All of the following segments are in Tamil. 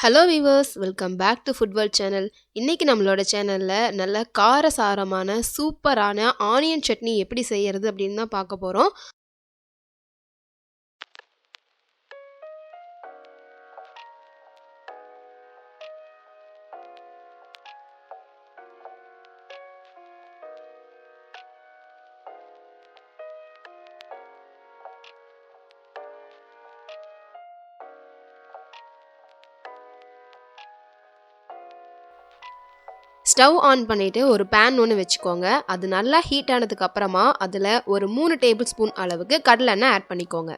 Hello viewers, welcome back to food world channel. இன்னைக்கு நம்மளோட சேனலில் நல்ல காரசாரமான சூப்பரான ஆனியன் சட்னி எப்படி செய்யறது அப்படின்னு தான் பார்க்க போகிறோம். ஸ்டவ் ஆன் பண்ணிவிட்டு ஒரு பேன் ஒன்று வச்சுக்கோங்க. அது நல்லா ஹீட் ஆனதுக்கு அப்புறமா அதில் ஒரு 3 டேபிள் ஸ்பூன் அளவுக்கு கடலெண்ணெய் ஆட் பண்ணிக்கோங்க.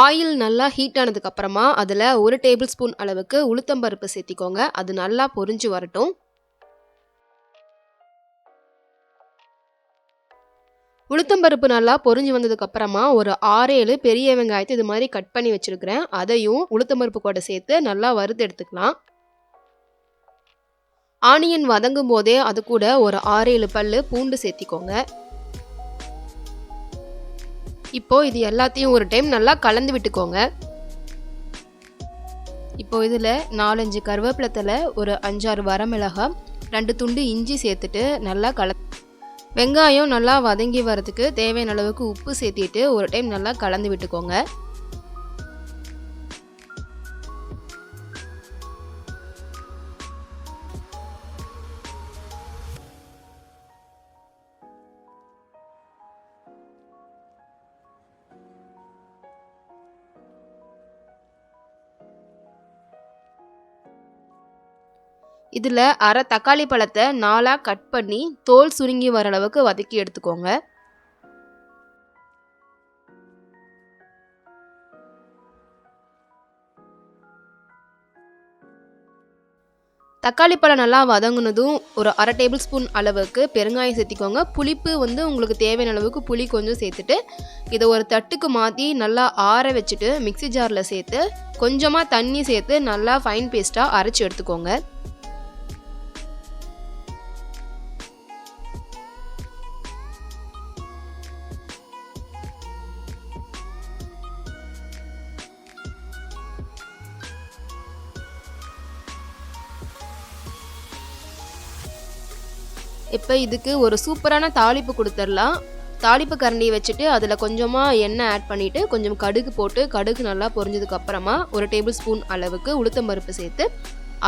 ஆயில் நல்லா ஹீட் ஆனதுக்கு அப்புறமா அதில் 1 டேபிள் ஸ்பூன் அளவுக்கு உளுத்தம்பருப்பு சேர்த்திக்கோங்க. அது நல்லா பொரிஞ்சு வரட்டும். உளுத்தம்பருப்பு நல்லா பொரிஞ்சு வந்ததுக்கு அப்புறமா ஒரு 6-7 பெரிய வெங்காயத்தை இது மாதிரி கட் பண்ணி வச்சிருக்கிறேன். அதையும் உளுத்தம்பருப்பு கூட சேர்த்து நல்லா வறுத்து எடுத்துக்கலாம். ஆனியன் வதங்கும் போதே அது கூட ஒரு 6-7 பல்லு பூண்டு சேர்த்திக்கோங்க. இப்போ இது எல்லாத்தையும் ஒரு டைம் நல்லா கலந்து விட்டுக்கோங்க. இப்போ இதில் 4-5 கருவேப்பிலை தழை, ஒரு 5-6 வரமிளகாய், 2 துண்டு இஞ்சி சேர்த்துட்டு நல்லா வெங்காயம் நல்லா வதங்கி வரதுக்கு தேவையான அளவுக்கு உப்பு சேர்த்திட்டு ஒரு டைம் நல்லா கலந்து விட்டுக்கோங்க. இதில் அரை தக்காளி பழத்தை 4ஆக கட் பண்ணி தோல் சுருங்கி வர அளவுக்கு வதக்கி எடுத்துக்கோங்க. தக்காளி பழம் நல்லா வதங்கினதும் ஒரு அரை டேபிள் ஸ்பூன் அளவுக்கு பெருங்காயம் சேர்த்திக்கோங்க. புளிப்பு உங்களுக்கு தேவையான அளவுக்கு புளி கொஞ்சம் சேர்த்துட்டு இதை ஒரு தட்டுக்கு மாற்றி நல்லா ஆற வச்சுட்டு மிக்சி ஜாரில் சேர்த்து கொஞ்சமாக தண்ணி சேர்த்து நல்லா ஃபைன் பேஸ்ட்டாக அரைச்சி எடுத்துக்கோங்க. இப்போ இதுக்கு ஒரு சூப்பரான தாளிப்பு கொடுத்துடலாம். தாளிப்பு கரண்டியை வச்சுட்டு அதில் கொஞ்சமாக எண்ணெய் ஆட் பண்ணிவிட்டு கொஞ்சம் கடுகு போட்டு கடுகு நல்லா பொரிஞ்சதுக்கு அப்புறமா ஒரு டேபிள் ஸ்பூன் அளவுக்கு உளுத்தம்பருப்பு சேர்த்து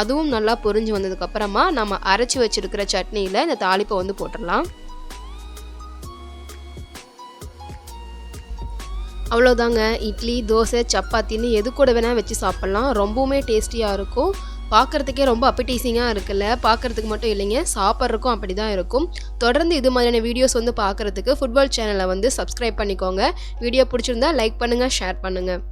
அதுவும் நல்லா பொரிஞ்சு வந்ததுக்கப்புறமா நம்ம அரைச்சி வச்சுருக்கிற சட்னியில் இந்த தாளிப்பை போட்டுடலாம். அவ்வளோதாங்க. இட்லி, தோசை, சப்பாத்தின்னு எது கூட வேணால் வச்சு சாப்பிட்லாம். ரொம்பவுமே டேஸ்டியாக இருக்கும். பார்க்குறதுக்கே ரொம்ப அப்பீடைசிங்காக இருக்குல்ல. பார்க்குறதுக்கு மட்டும் இல்லைங்க, சாப்பிட்றதுக்கும் அப்படி தான் இருக்கும். தொடர்ந்து இது மாதிரியான வீடியோஸ் பார்க்குறதுக்கு ஃபுட் வேர்ல்ட் சேனலை சப்ஸ்கிரைப் பண்ணிக்கோங்க. வீடியோ பிடிச்சிருந்தா லைக் பண்ணுங்கள், ஷேர் பண்ணுங்கள்.